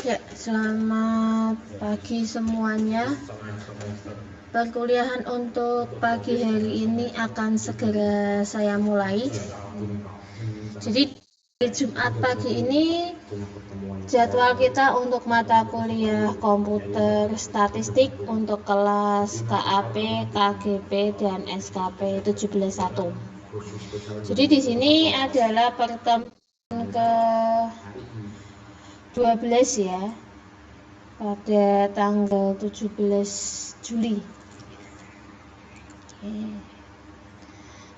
Ya, selamat pagi semuanya. Perkuliahan untuk pagi hari ini akan segera saya mulai. Jadi di Jumat pagi ini jadwal kita untuk mata kuliah komputer statistik untuk kelas KAP, KGP, dan SKP 17.1. Jadi di sini adalah pertemuan ke 12 ya, pada tanggal 17 Juli.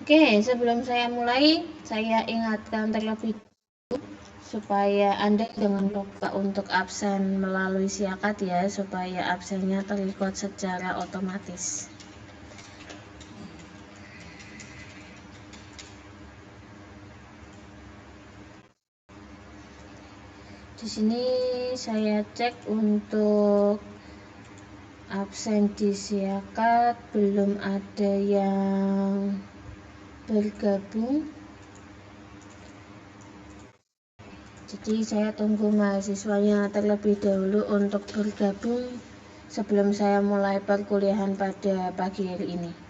Oke, sebelum saya mulai, saya ingatkan terlebih dahulu supaya Anda jangan lupa untuk absen melalui siakat ya, supaya absennya terrecord secara otomatis. Di sini saya cek untuk absen di siakat, belum ada yang bergabung. Jadi saya tunggu mahasiswanya terlebih dahulu untuk bergabung sebelum saya mulai perkuliahan pada pagi hari ini.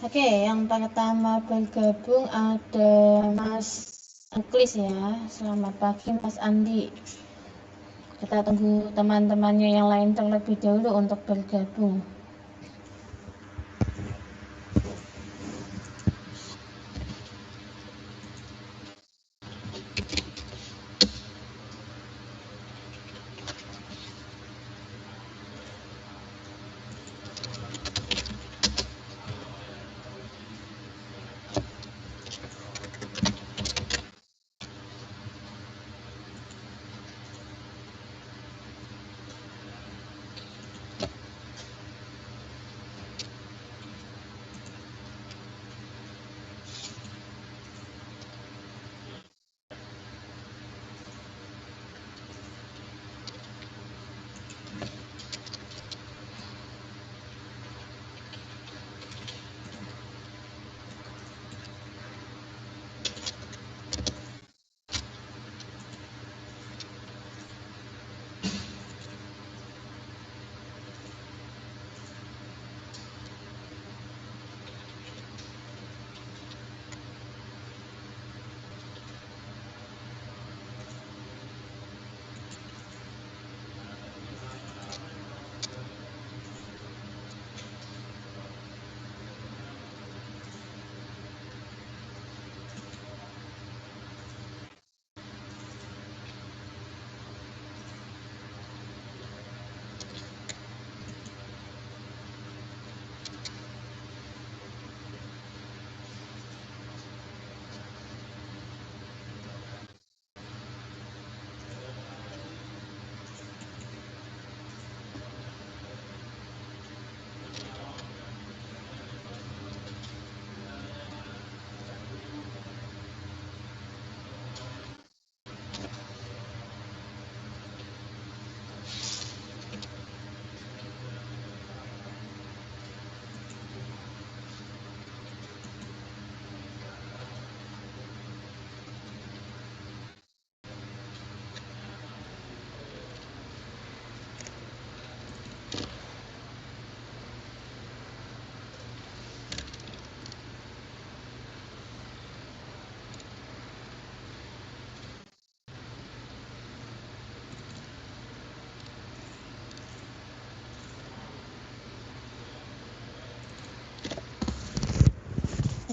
Oke, yang pertama bergabung ada Mas Angklis ya. Selamat pagi Mas Andi. Kita tunggu teman-temannya yang lain terlebih dahulu untuk bergabung.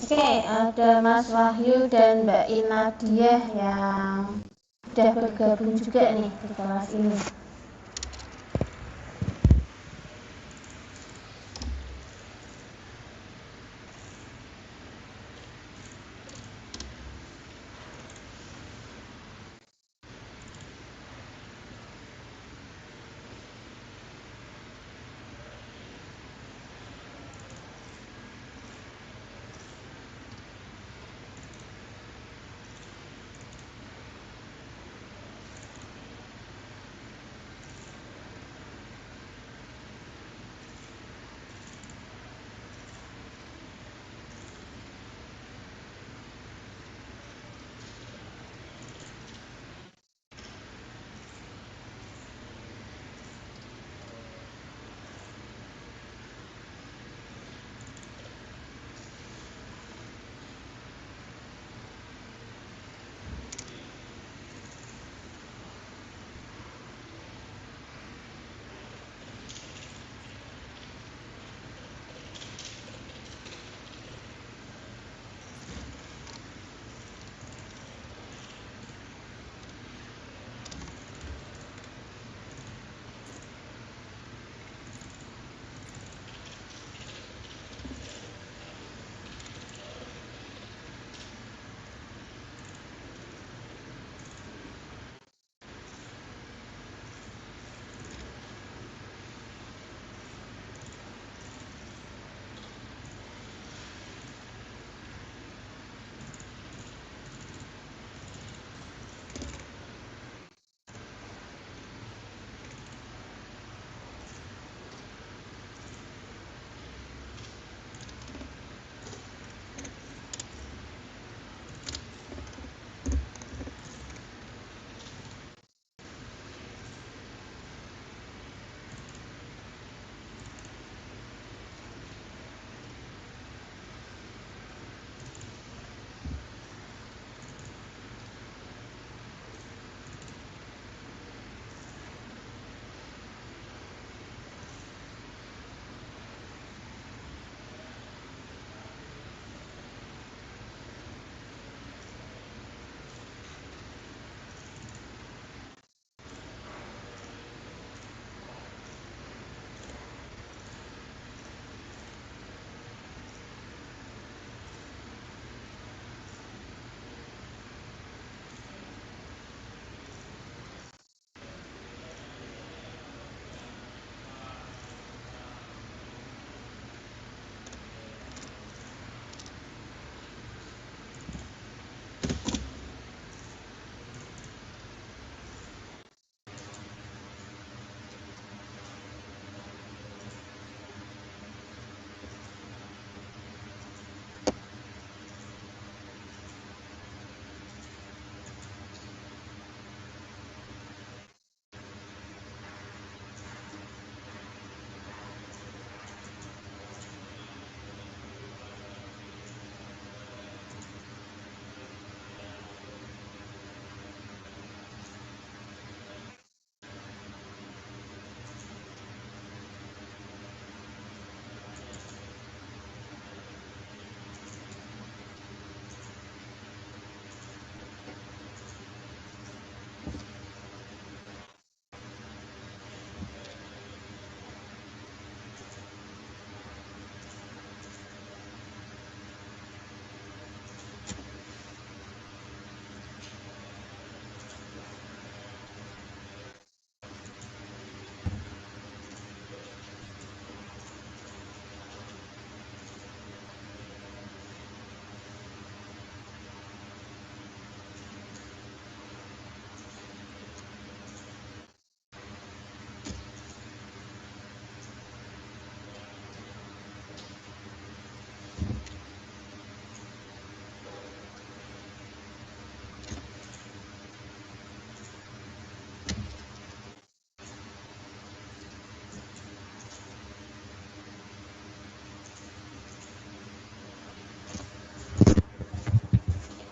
Oke, ada Mas Wahyu dan Mbak Inadiah yang sudah bergabung juga nih di kelas ini.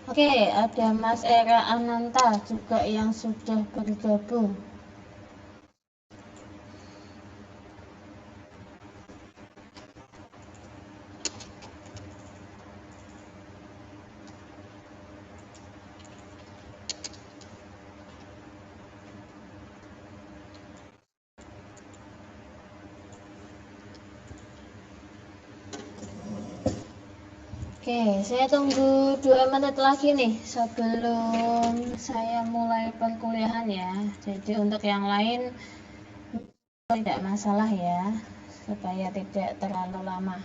Oke, ada Mas Era Ananta juga yang sudah bergabung. Oke, saya tunggu 2 menit lagi nih sebelum saya mulai perkuliahan ya. Jadi untuk yang lain tidak masalah ya, supaya tidak terlalu lama.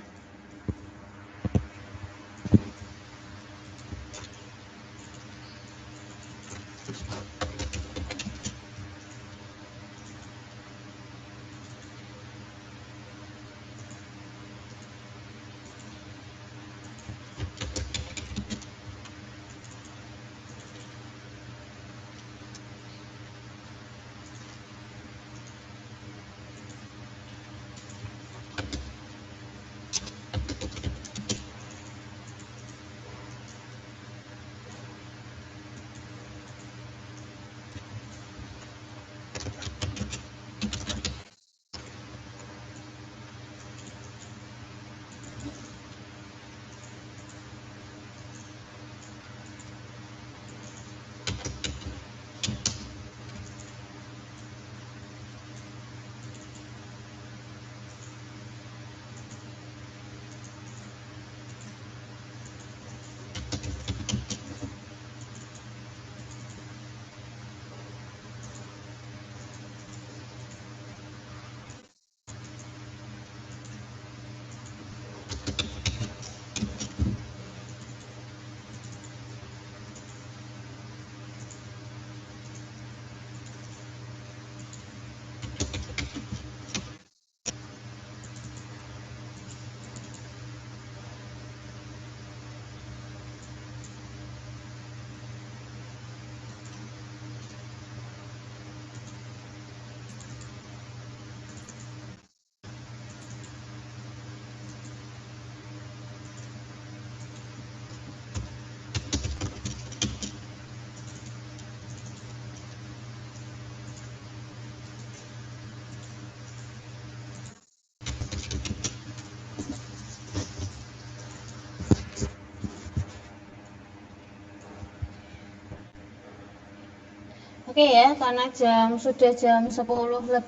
Oke ya, karena sudah jam 10:05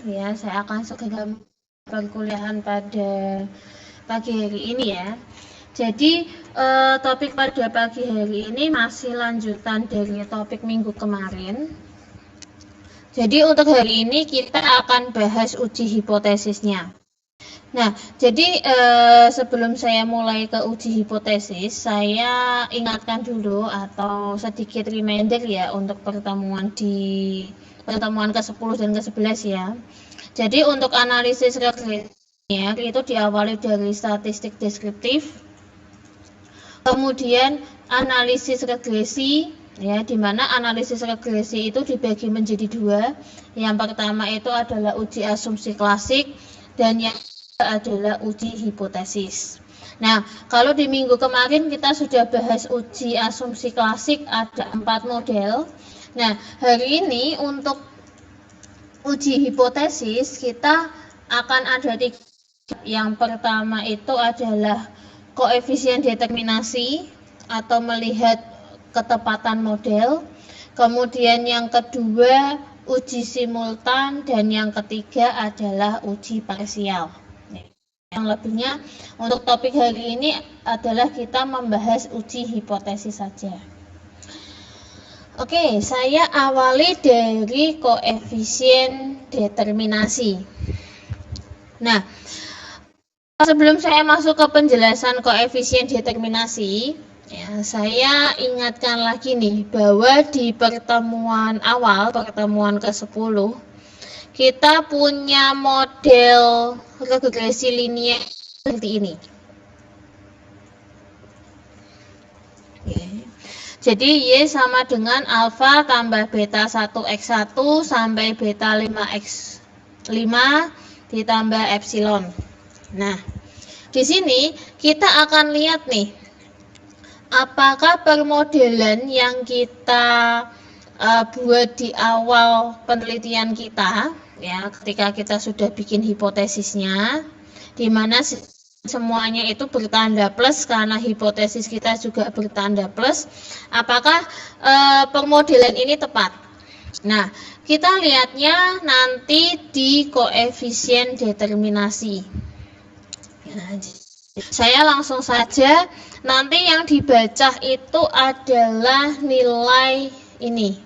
ya, saya akan segera perkuliahan pada pagi hari ini ya. Jadi topik pada pagi hari ini masih lanjutan dari topik minggu kemarin. Jadi untuk hari ini kita akan bahas uji hipotesisnya. Nah, jadi sebelum saya mulai ke uji hipotesis, saya ingatkan dulu atau sedikit reminder ya untuk pertemuan ke-10 dan ke-11 ya. Jadi untuk analisis regresinya itu diawali dari statistik deskriptif, kemudian analisis regresi ya, di mana analisis regresi itu dibagi menjadi 2. Yang pertama itu adalah uji asumsi klasik dan yang adalah uji hipotesis. Nah, kalau di minggu kemarin kita sudah bahas uji asumsi klasik, ada 4 model. Nah, hari ini untuk uji hipotesis kita akan ada 3. Yang pertama itu adalah koefisien determinasi atau melihat ketepatan model. Kemudian yang kedua uji simultan dan yang ketiga adalah uji parsial. Yang lebihnya untuk topik hari ini adalah kita membahas uji hipotesis saja. Oke, saya awali dari koefisien determinasi. Nah, sebelum saya masuk ke penjelasan koefisien determinasi, ya, saya ingatkan lagi nih bahwa di pertemuan awal, pertemuan ke-10, kita punya model regresi linear seperti ini. Jadi Y sama dengan alfa tambah beta 1x1 sampai beta 5x5 ditambah epsilon. Nah, di sini kita akan lihat nih, apakah permodelan yang kita buat di awal penelitian kita, ya, ketika kita sudah bikin hipotesisnya, di mana semuanya itu bertanda plus karena hipotesis kita juga bertanda plus, apakah permodelan ini tepat? Nah, kita lihatnya nanti di koefisien determinasi. Nah, Saya langsung saja, nanti yang dibaca itu adalah nilai ini.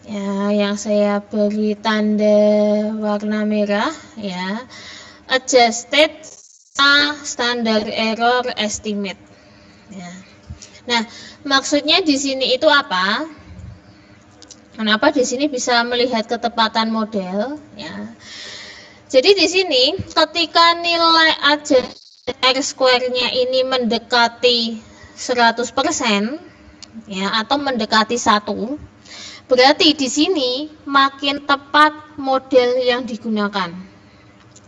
Ya, yang saya beri tanda warna merah ya. Adjusted standard error estimate. Ya. Nah, maksudnya di sini itu apa? Kenapa di sini bisa melihat ketepatan model ya. Jadi di sini ketika nilai R-square-nya ini mendekati 100% ya atau mendekati 1, berarti di sini makin tepat model yang digunakan.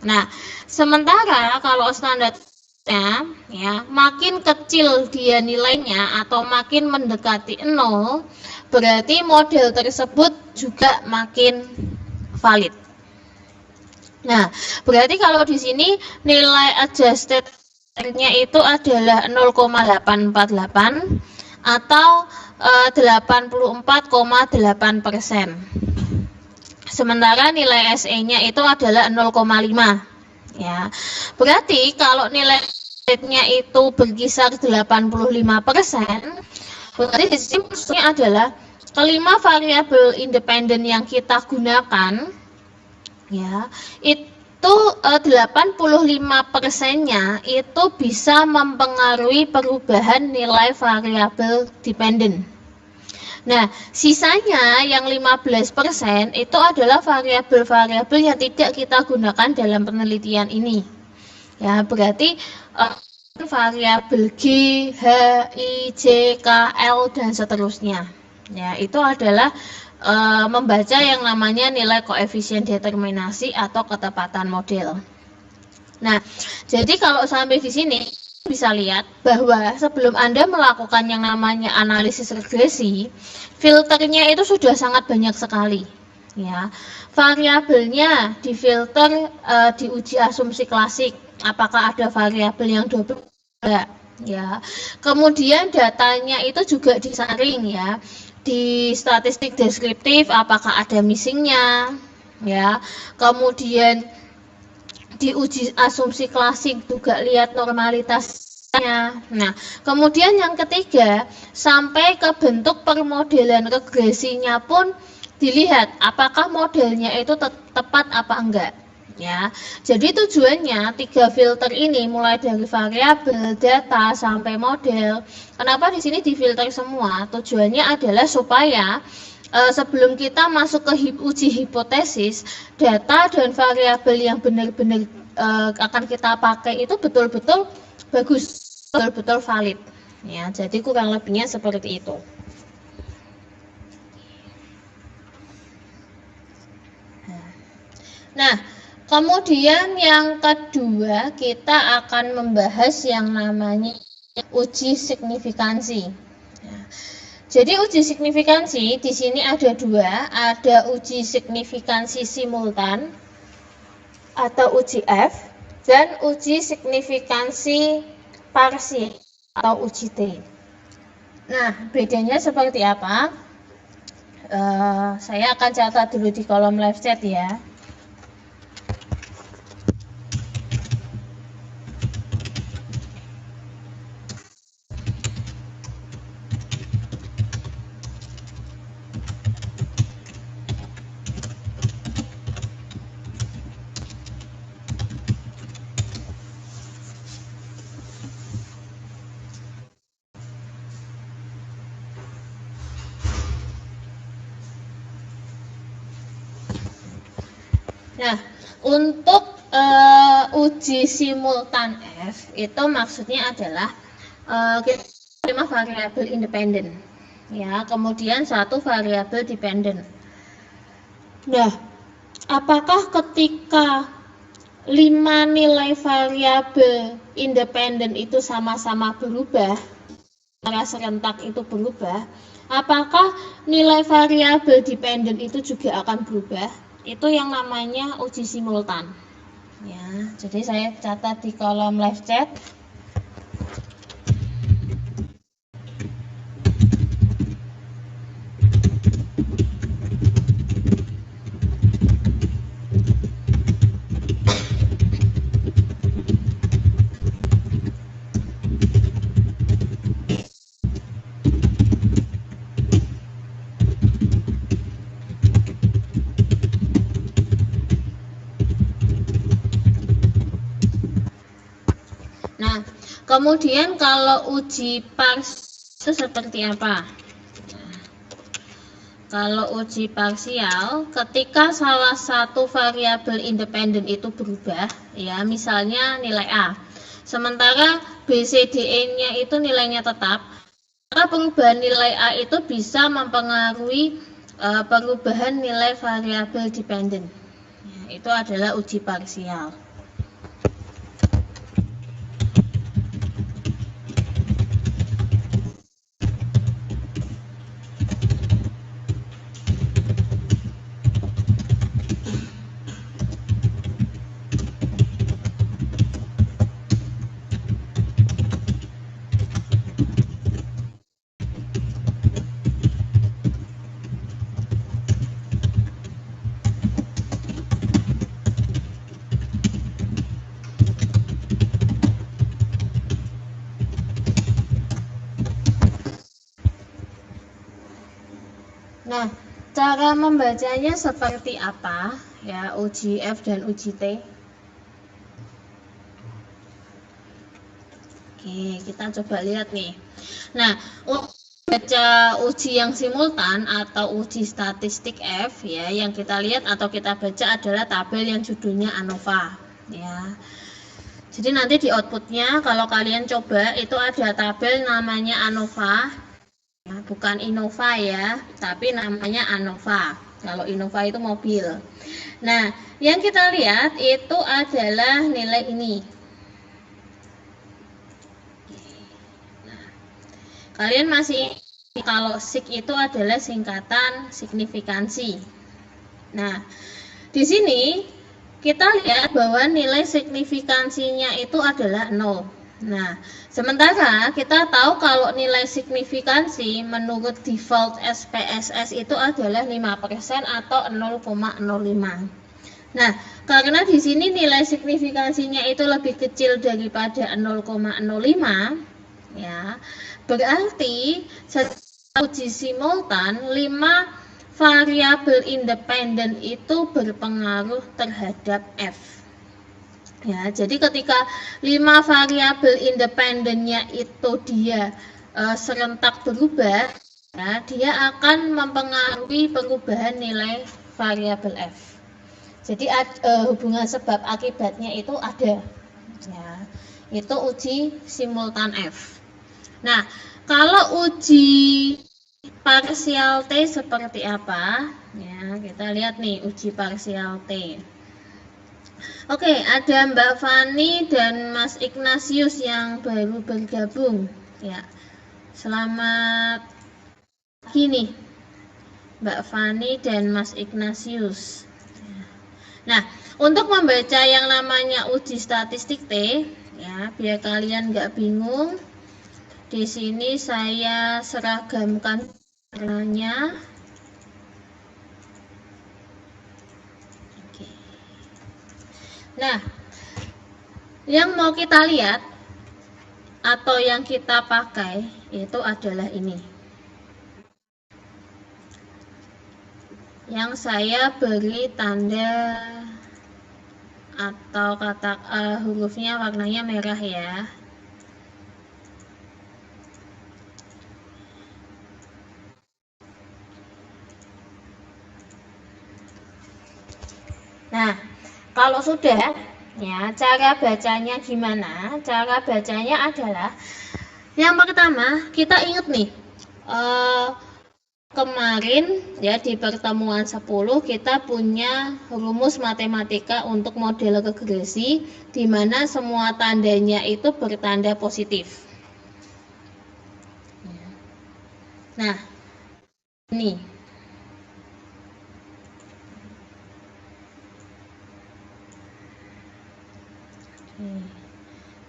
Nah, sementara kalau standarnya ya makin kecil dia nilainya atau makin mendekati 0, berarti model tersebut juga makin valid. Nah, berarti kalau di sini nilai adjusted-nya itu adalah 0,848 atau 84,8%. Sementara nilai SE-nya itu adalah 0,5. Ya. Berarti kalau nilai adjusted-nya itu berkisar 85%, berarti di sini maksudnya adalah kelima variabel independen yang kita gunakan ya, itu 85%-nya itu bisa mempengaruhi perubahan nilai variabel dependen. Nah, sisanya yang 15% itu adalah variabel-variabel yang tidak kita gunakan dalam penelitian ini. Ya, berarti variabel G, H, I, J, K, L dan seterusnya. Ya, itu adalah membaca yang namanya nilai koefisien determinasi atau ketepatan model. Nah, jadi kalau sampai di sini bisa lihat bahwa sebelum Anda melakukan yang namanya analisis regresi, filternya itu sudah sangat banyak sekali. Ya, variabelnya difilter, diuji asumsi klasik. Apakah ada variabel yang double? Ya, kemudian datanya itu juga disaring ya. Di statistik deskriptif apakah ada missingnya ya, kemudian di uji asumsi klasik juga lihat normalitasnya. Nah, kemudian yang ketiga sampai ke bentuk permodelan regresinya pun dilihat apakah modelnya itu tepat apa enggak ya. Jadi tujuannya 3 filter ini mulai dari variabel, data sampai model. Kenapa di sini difilter semua? Tujuannya adalah supaya sebelum kita masuk ke uji hipotesis, data dan variabel yang benar-benar akan kita pakai itu betul-betul bagus, betul-betul valid. Ya, jadi kurang lebihnya seperti itu. Nah, kemudian yang kedua kita akan membahas yang namanya uji signifikansi. Jadi uji signifikansi di sini ada dua, ada uji signifikansi simultan atau uji F dan uji signifikansi parsial atau uji T. Nah, bedanya seperti apa? Saya akan catat dulu di kolom live chat ya. Nah, untuk uji simultan F itu maksudnya adalah kita 5 variabel independen, ya, kemudian 1 variabel dependen. Nah, apakah ketika 5 nilai variabel independen itu sama-sama berubah, secara serentak itu berubah, apakah nilai variabel dependen itu juga akan berubah? Itu yang namanya uji simultan ya. Jadi saya catat di kolom live chat. Kemudian kalau uji parsial itu seperti apa? Kalau uji parsial, ketika salah satu variabel independen itu berubah, ya misalnya nilai A, sementara B, C, D, E-nya itu nilainya tetap, maka perubahan nilai A itu bisa mempengaruhi perubahan nilai variabel dependen. Ya, itu adalah uji parsial. Nah, cara membacanya seperti apa? Ya, uji F dan uji T. Oke, kita coba lihat nih. Nah, untuk baca uji yang simultan atau uji statistik F, ya, yang kita lihat atau kita baca adalah tabel yang judulnya ANOVA, ya. Jadi nanti di outputnya kalau kalian coba itu ada tabel namanya ANOVA. Nah, bukan Innova ya, tapi namanya ANOVA. Kalau Innova itu mobil. Nah, yang kita lihat itu adalah nilai ini. Nah, kalian masih kalau SIG itu adalah singkatan signifikansi. Nah, di sini kita lihat bahwa nilai signifikansinya itu adalah 0. Nah, sementara kita tahu kalau nilai signifikansi menurut default SPSS itu adalah 5% atau 0,05. Nah, karena di sini nilai signifikansinya itu lebih kecil daripada 0,05, ya, berarti setelah uji simultan 5 variabel independen itu berpengaruh terhadap F. Ya, jadi ketika 5 variabel independennya itu dia serentak berubah, ya, dia akan mempengaruhi perubahan nilai variabel F. Jadi hubungan sebab akibatnya itu ada. Ya, itu uji simultan F. Nah, kalau uji parsial T seperti apa? Ya, kita lihat nih uji parsial T. Oke, ada Mbak Fani dan Mas Ignatius yang baru bergabung. Ya, selamat pagi nih, Mbak Fani dan Mas Ignatius. Nah, untuk membaca yang namanya uji statistik T, ya, biar kalian nggak bingung, di sini saya seragamkan warnanya. Nah, yang mau kita lihat atau yang kita pakai itu adalah ini. Yang saya beri tanda atau kata hurufnya warnanya merah ya. Nah, kalau sudah, ya, cara bacanya gimana? Cara bacanya adalah yang pertama kita ingat nih, kemarin ya di pertemuan 10 kita punya rumus matematika untuk model regresi di mana semua tandanya itu bertanda positif. Nah, ini.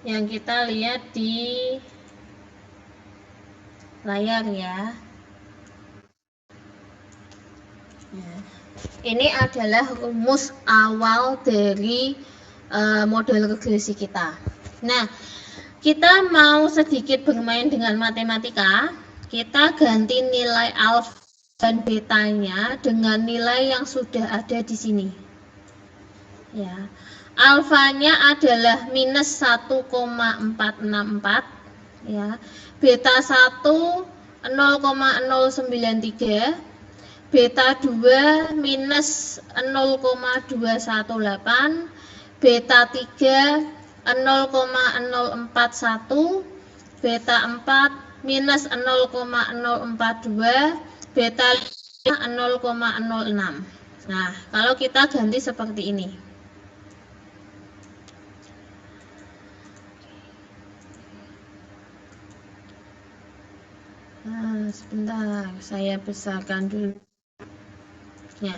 Yang kita lihat di layar ya. Ini adalah rumus awal dari model regresi kita. Nah, kita mau sedikit bermain dengan matematika. Kita ganti nilai alfa dan betanya dengan nilai yang sudah ada di sini. Ya. Alfanya adalah minus 1,464 ya. Beta 1 0,093, beta 2 minus 0,218, beta 3 0,041, beta 4 minus 0,042, beta 5 0,06. Nah, kalau kita ganti seperti ini. Nah, sebentar, saya besarkan dulu. Ya.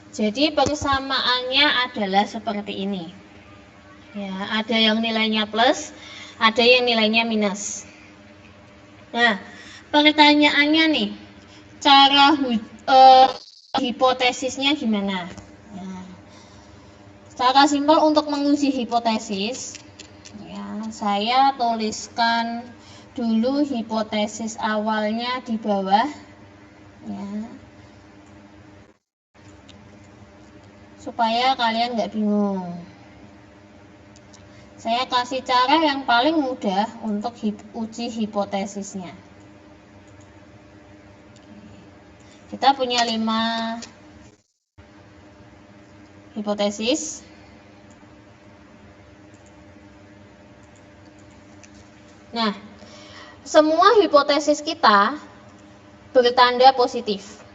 Jadi persamaannya adalah seperti ini. Ya, ada yang nilainya plus, ada yang nilainya minus. Nah, pertanyaannya nih, cara hipotesisnya gimana? Nah, secara simpel untuk menguji hipotesis, ya, saya tuliskan dulu hipotesis awalnya di bawah, ya, supaya kalian nggak bingung. Saya kasih cara yang paling mudah untuk uji hipotesisnya. Kita punya 5 hipotesis. Nah, semua hipotesis kita bertanda positif.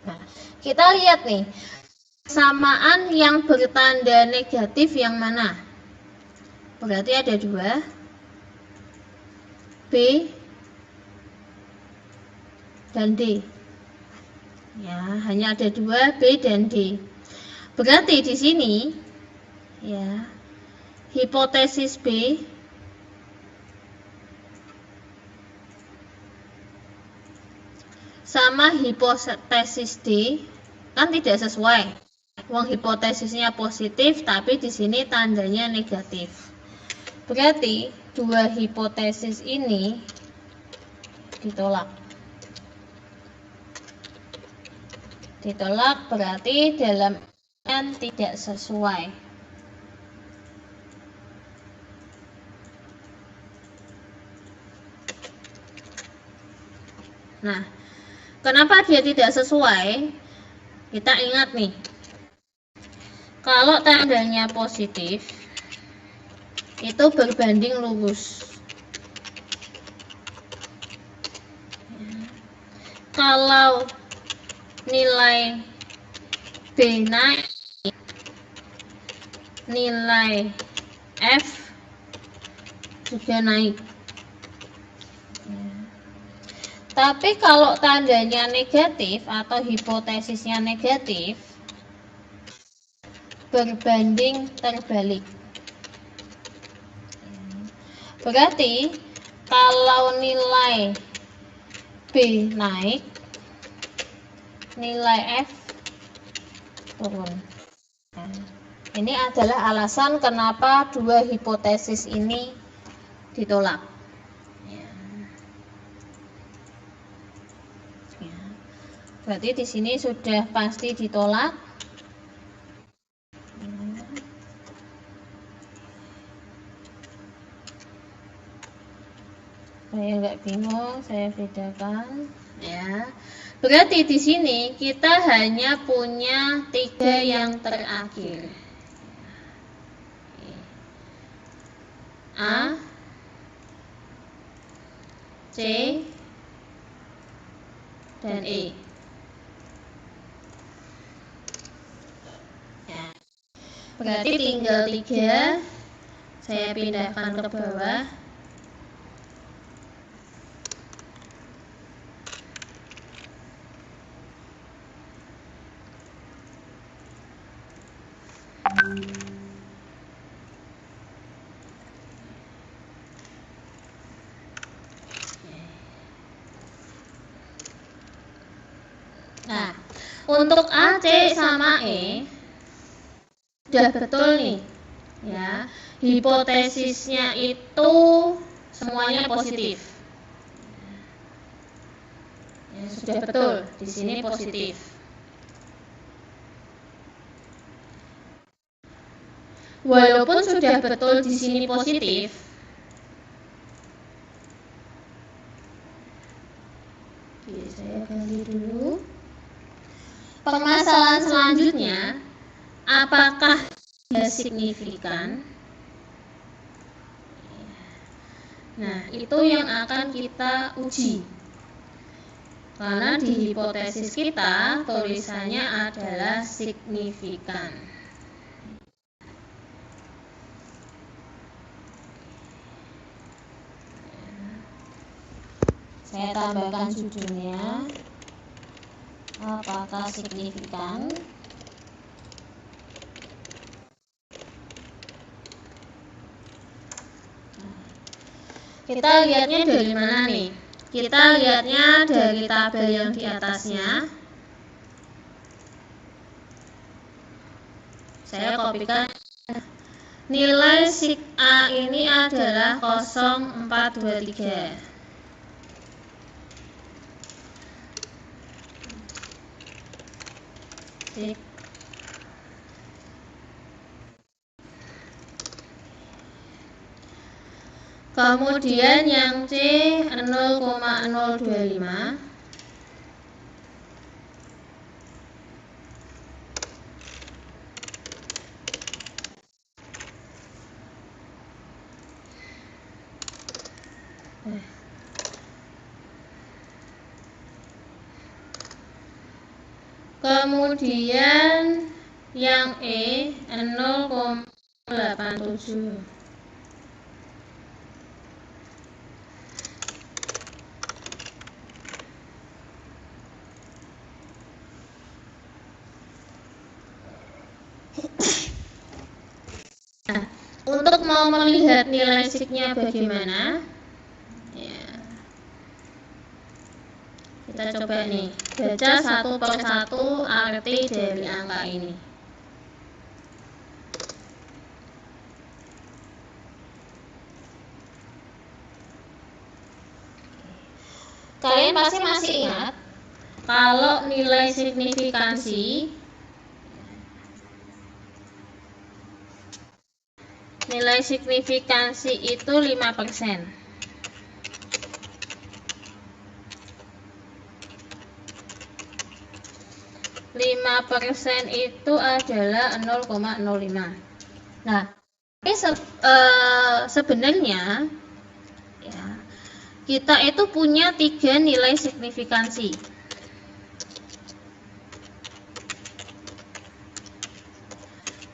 Nah, kita lihat nih, persamaan yang bertanda negatif yang mana? Berarti ada 2, B dan D. Ya, hanya ada 2, B dan D. Berarti di sini, ya, hipotesis B sama hipotesis D kan tidak sesuai. Wong hipotesisnya positif, tapi di sini tandanya negatif. Berarti 2 hipotesis ini ditolak. Ditolak berarti dalam tidak sesuai. Nah, kenapa dia tidak sesuai? Kita ingat nih, kalau tandanya positif, itu berbanding lurus. Kalau nilai B naik, nilai F juga naik. Tapi kalau tandanya negatif atau hipotesisnya negatif, berbanding terbalik. Berarti kalau nilai B naik, nilai F turun. Nah, ini adalah alasan kenapa 2 hipotesis ini ditolak. Berarti di sini sudah pasti ditolak. Saya nggak bingung, saya bedakan. Ya, berarti di sini kita hanya punya 3 yang terakhir. A, C, dan E. Berarti tinggal 3, saya pindahkan ke bawah. Nah, untuk A, C, sama E sudah betul nih, ya, hipotesisnya itu semuanya positif. Ya, sudah betul, di sini positif. Walaupun sudah betul di sini positif, oke, saya ganti dulu. Permasalahan selanjutnya, apakah dia signifikan? Nah, itu yang akan kita uji. Karena di hipotesis kita tulisannya adalah signifikan. Saya tambahkan judulnya, apakah signifikan? Kita lihatnya dari mana nih? Kita lihatnya dari tabel yang di atasnya. Saya kopikan. Nilai sig A ini adalah 0,423. Kemudian yang C 0,025. Kemudian yang E 0,87. Nah, untuk mau melihat nilai signya bagaimana? Ya. Kita coba nih, baca satu per satu arti dari angka ini. Kalian pasti masih ingat kalau nilai signifikansi itu 5%. Itu adalah 0,05. Nah, ini sebenarnya ya, kita itu punya 3 nilai signifikansi.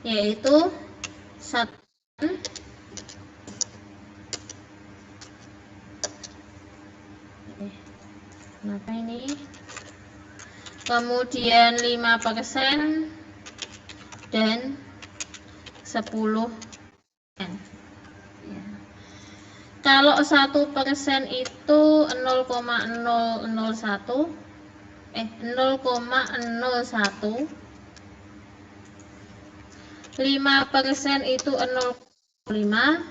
Yaitu 1, kenapa ini? Kemudian 5% dan 10%. Ya. Kalau 1% itu 0,001, 5% itu 0,5,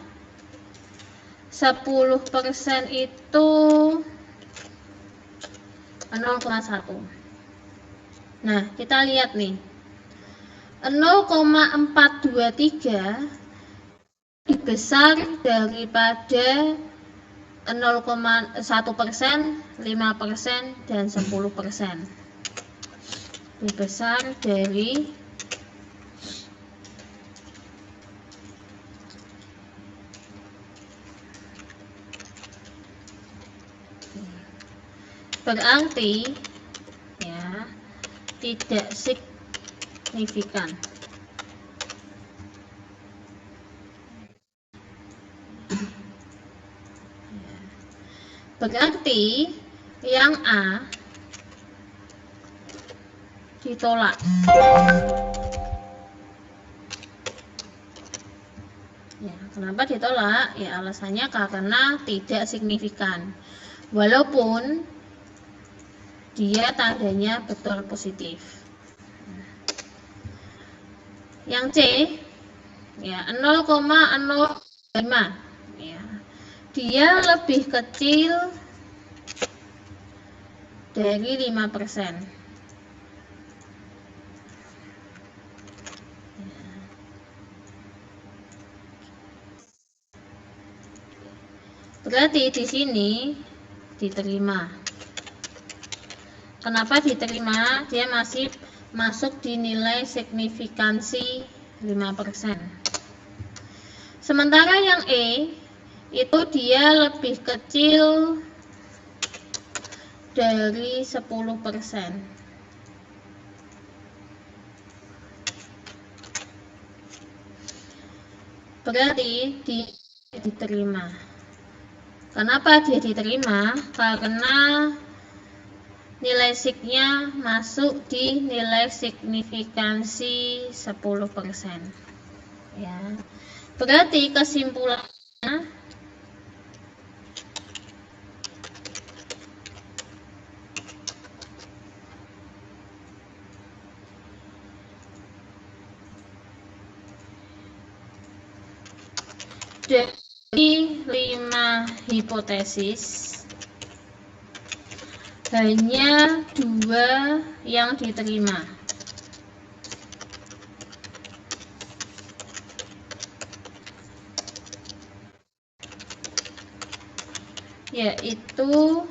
10% itu 0,1. Nah, kita lihat nih, 0,423 lebih besar daripada 0,1%, 5%, dan 10%. Lebih besar dari berarti ya tidak signifikan. Berarti yang A ditolak. Ya, kenapa ditolak? Ya, alasannya karena tidak signifikan. Walaupun dia tandanya betul positif. Yang C ya 0,05. Ya. Dia lebih kecil dari 5%. Berarti di sini diterima. Kenapa diterima? Dia masih masuk di nilai signifikansi 5%. Sementara yang E itu dia lebih kecil dari 10%. Berarti dia diterima. Kenapa dia diterima? Karena nilai signya masuk di nilai signifikansi 10%. Ya. Berarti kesimpulannya dari 5 hipotesis hanya 2 yang diterima, yaitu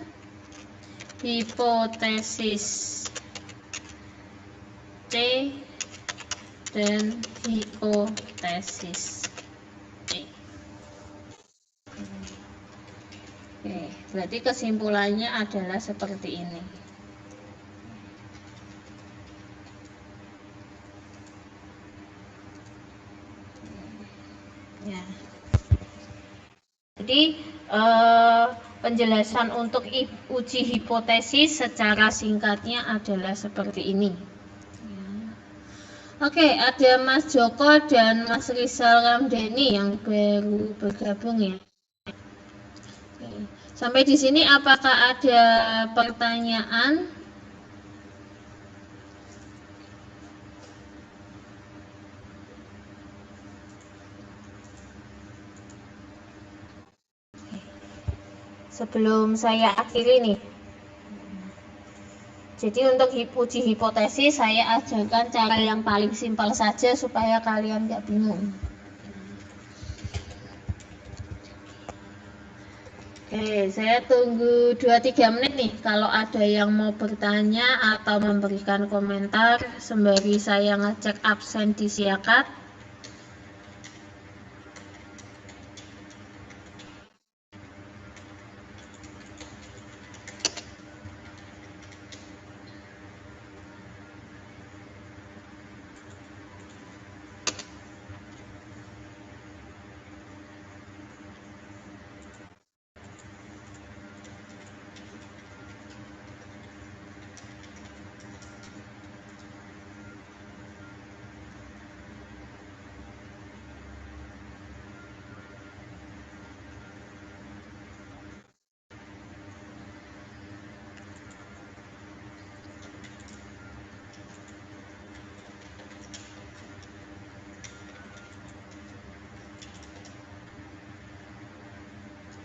hipotesis C dan hipotesis E. Oke, berarti kesimpulannya adalah seperti ini. Ya. Jadi penjelasan untuk uji hipotesis secara singkatnya adalah seperti ini. Oke, ada Mas Joko dan Mas Rizal Ramdhani yang baru bergabung ya. Sampai di sini apakah ada pertanyaan? Sebelum saya akhiri nih. Jadi untuk uji hipotesis saya ajarkan cara yang paling simpel saja supaya kalian nggak bingung. Oke, saya tunggu 2-3 menit nih kalau ada yang mau bertanya atau memberikan komentar sembari saya ngecek absen di Siakat.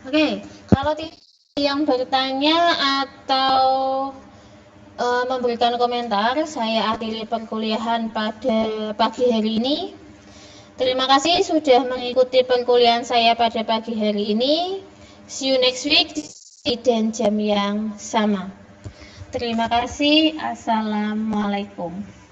Oke, kalau yang bertanya atau memberikan komentar, saya akhiri perkuliahan pada pagi hari ini. Terima kasih sudah mengikuti perkuliahan saya pada pagi hari ini. See you next week dan jam yang sama. Terima kasih. Assalamualaikum.